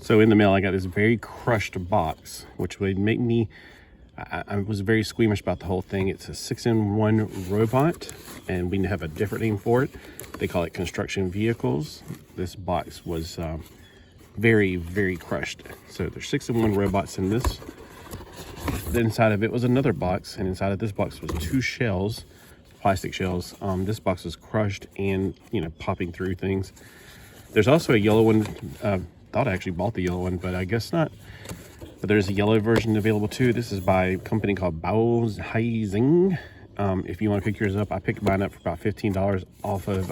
So in the mail, I got this very crushed box, which would make me, I was very squeamish about the whole thing. It's a 6-in-1 robot, and we have a different name for it. They call it construction vehicles. This box was very, very crushed. So there's 6-in-1 robots in this. The inside of it was another box, and inside of this box was 2 shells, plastic shells. This box was crushed and, popping through things. There's also a yellow one. Thought I actually bought the yellow one, but I guess not. But there's a yellow version available too. This is by a company called Xing. If you want to pick yours up, I picked mine up for about $15 off of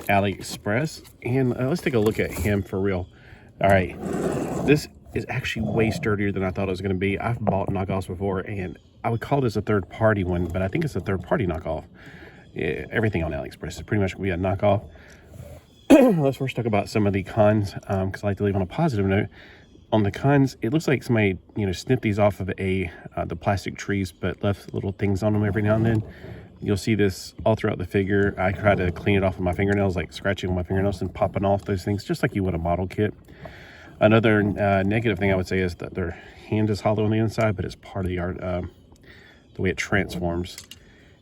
Aliexpress. And let's take a look at him for real. All right, this is actually way sturdier than I thought it was going to be. I've bought knockoffs before, and I would call this a third-party one, but I think it's a third-party knockoff. Yeah, everything on Aliexpress is pretty much going to be a knockoff. Let's first talk about some of the cons, because I like to leave on a positive note. On the cons, it looks like somebody, snipped these off of the plastic trees, but left little things on them every now and then. You'll see this all throughout the figure. I try to clean it off with my fingernails, like scratching with my fingernails and popping off those things, just like you would a model kit. Another negative thing I would say is that their hand is hollow on the inside, but it's part of the art, the way it transforms.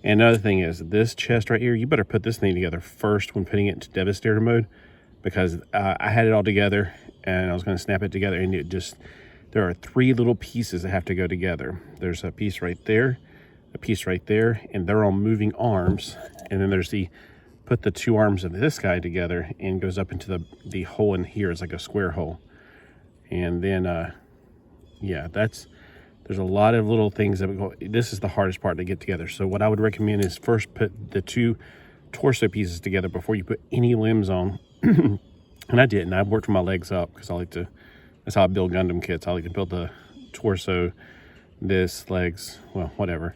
And another thing is this chest right here, you better put this thing together first when putting it into Devastator mode, because I had it all together and I was going to snap it together, and there are 3 little pieces that have to go together. There's a piece right there, a piece right there, and they're all moving arms. And then there's put the 2 arms of this guy together and goes up into the hole in here. It's like a square hole. And then, yeah, there's a lot of little things that we go. This is the hardest part to get together. So what I would recommend is first put the 2 torso pieces together before you put any limbs on. And I did, and I worked my legs up because that's how I build Gundam kits. I like to build the torso, this, legs, well, whatever.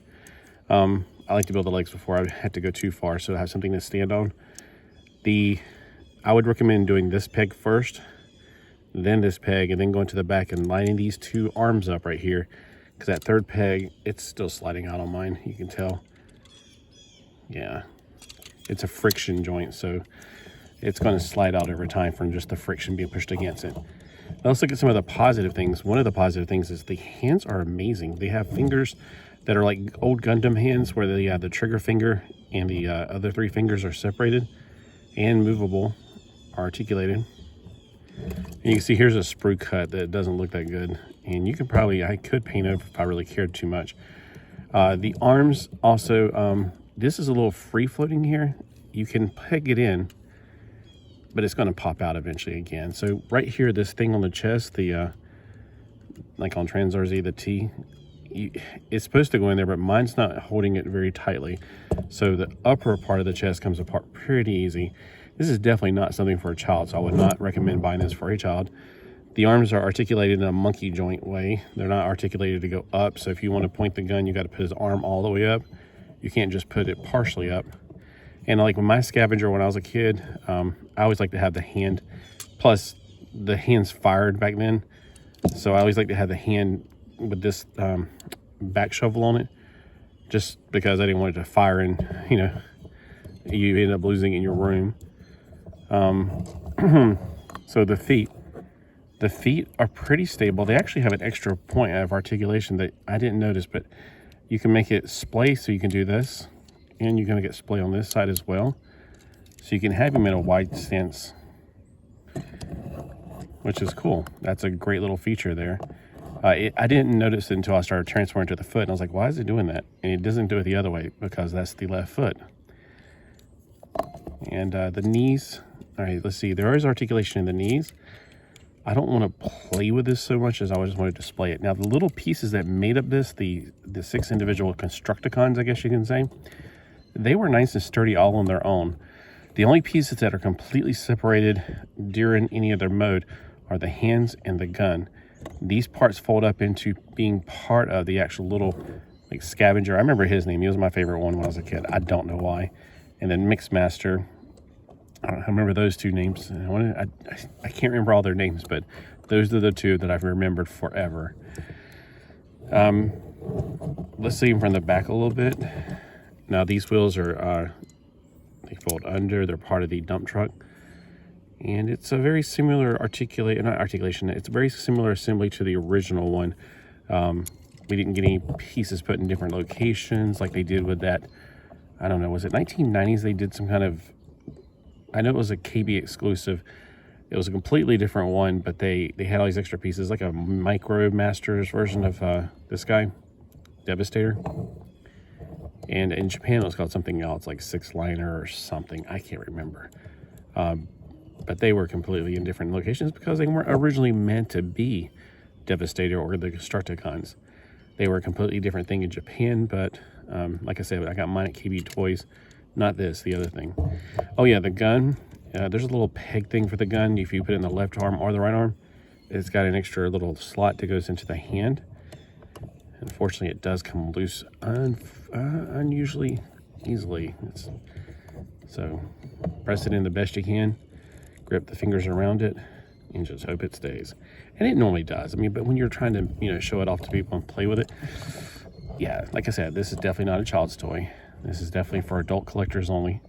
I like to build the legs before I had to go too far, so I have something to stand on. I would recommend doing this peg first, then this peg, and then going to the back and lining these 2 arms up right here. Because that 3rd peg, it's still sliding out on mine, you can tell. Yeah, it's a friction joint, so it's going to slide out over time from just the friction being pushed against it. Now let's look at some of the positive things. One of the positive things is the hands are amazing. They have fingers that are like old Gundam hands, where the trigger finger and the other 3 fingers are separated and movable, articulated. And you can see here's a sprue cut that doesn't look that good. And you can I could paint over if I really cared too much. The arms also, this is a little free floating here. You can peg it in, but it's going to pop out eventually again. So right here, this thing on the chest, like on Trans-RZ, the T, it's supposed to go in there, but mine's not holding it very tightly. So the upper part of the chest comes apart pretty easy. This is definitely not something for a child, so I would not recommend buying this for a child. The arms are articulated in a monkey joint way. They're not articulated to go up, so if you want to point the gun, you got to put his arm all the way up. You can't just put it partially up. And like with my scavenger when I was a kid, I always like to have the hand, plus the hands fired back then. So I always like to have the hand with this back shovel on it, just because I didn't want it to fire and, you end up losing it in your room. So the feet are pretty stable. They actually have an extra point of articulation that I didn't notice, but you can make it splay, so you can do this, and you're going to get splay on this side as well. So you can have him in a wide stance, which is cool. That's a great little feature there. I didn't notice it until I started transferring to the foot, and I was like, why is it doing that? And it doesn't do it the other way, because that's the left foot. And the knees, all right, let's see. There is articulation in the knees. I don't want to play with this so much as I just want to display it. Now, the little pieces that made up this, the 6 individual Constructicons, I guess you can say, they were nice and sturdy all on their own. The only pieces that are completely separated during any other mode are the hands and the gun. These parts fold up into being part of the actual little like scavenger. I remember his name. He was my favorite one when I was a kid. I don't know why. And then Mixmaster. I remember those 2 names. I can't remember all their names, but those are the 2 that I've remembered forever. Let's see them from the back a little bit. Now these wheels are they fold under. They're part of the dump truck. And it's a very similar it's a very similar assembly to the original one. We didn't get any pieces put in different locations like they did with that, I don't know, was it 1990s? They did some kind of, I know it was a KB exclusive. It was a completely different one, but they had all these extra pieces, like a Micro Masters version of this guy, Devastator. And in Japan, it was called something else, like Six Liner or something. I can't remember. But they were completely in different locations because they weren't originally meant to be Devastator or the Constructicons. They were a completely different thing in Japan, but like I said, I got mine at KB Toys, not this, the other thing. Oh yeah, the gun. There's a little peg thing for the gun. If you put it in the left arm or the right arm, it's got an extra little slot that goes into the hand. Unfortunately, it does come loose unusually easily. So press it in the best you can, grip the fingers around it, and just hope it stays. And it normally does. I mean, but when you're trying to, show it off to people and play with it, yeah, like I said, this is definitely not a child's toy. This is definitely for adult collectors only.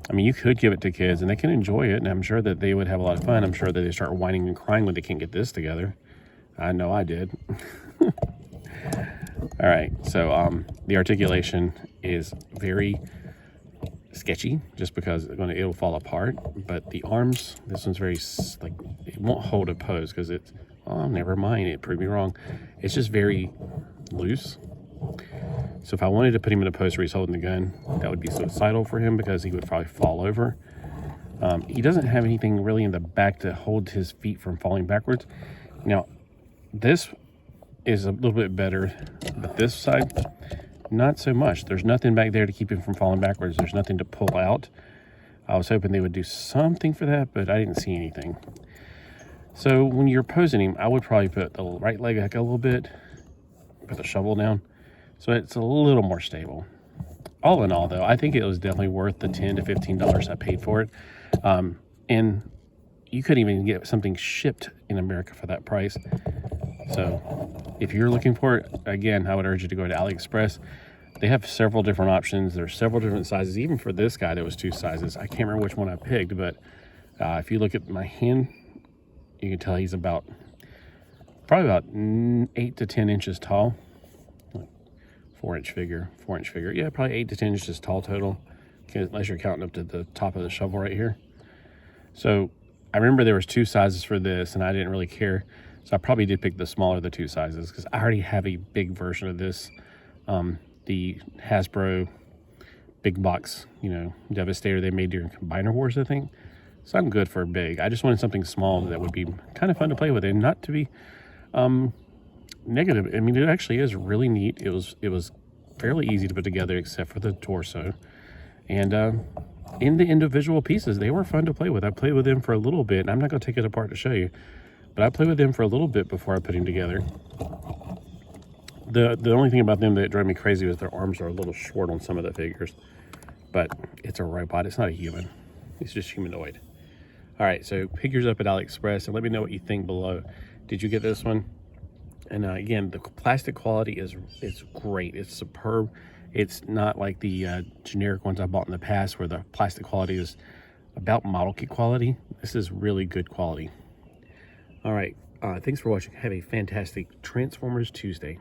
I mean, you could give it to kids and they can enjoy it, and I'm sure that they would have a lot of fun. I'm sure that they start whining and crying when they can't get this together. I know I did. All right, so the articulation is very sketchy just because it'll fall apart, but the arms, this one's very, like, it won't hold a pose because it's, oh, never mind, it proved me wrong. It's just very loose. So if I wanted to put him in a pose where he's holding the gun, that would be suicidal for him because he would probably fall over. He doesn't have anything really in the back to hold his feet from falling backwards. Now, this is a little bit better, but this side, not so much. There's nothing back there to keep him from falling backwards. There's nothing to pull out. I was hoping they would do something for that, but I didn't see anything. So when you're posing him, I would probably put the right leg back a little bit, put the shovel down, so it's a little more stable. All in all, though, I think it was definitely worth the $10 to $15 I paid for it. And you couldn't even get something shipped in America for that price. So if you're looking for it, again, I would urge you to go to Aliexpress. They have several different options. There's several different sizes. Even for this guy, there was 2 sizes. I can't remember which one I picked, but if you look at my hand, you can tell he's probably about 8 to 10 inches tall. 4-inch figure. Yeah, probably 8 to 10 inches tall total, unless you're counting up to the top of the shovel right here. So I remember there was 2 sizes for this, and I didn't really care. So I probably did pick the smaller of the 2 sizes because I already have a big version of this. The Hasbro big box, Devastator they made during Combiner Wars, I think. So I'm good for big. I just wanted something small that would be kind of fun to play with and not to be negative. I mean, it actually is really neat. It was fairly easy to put together except for the torso. And in the individual pieces, they were fun to play with. I played with them for a little bit, and I'm not going to take it apart to show you, but I played with them for a little bit before I put him together. The only thing about them that drove me crazy was their arms are a little short on some of the figures. But it's a robot. It's not a human. It's just humanoid. All right, so pick yours up at Aliexpress and let me know what you think below. Did you get this one? And again, the plastic quality is great. It's superb. It's not like the generic ones I bought in the past where the plastic quality is about model kit quality. This is really good quality. All right, thanks for watching. Have a fantastic Transformers Tuesday.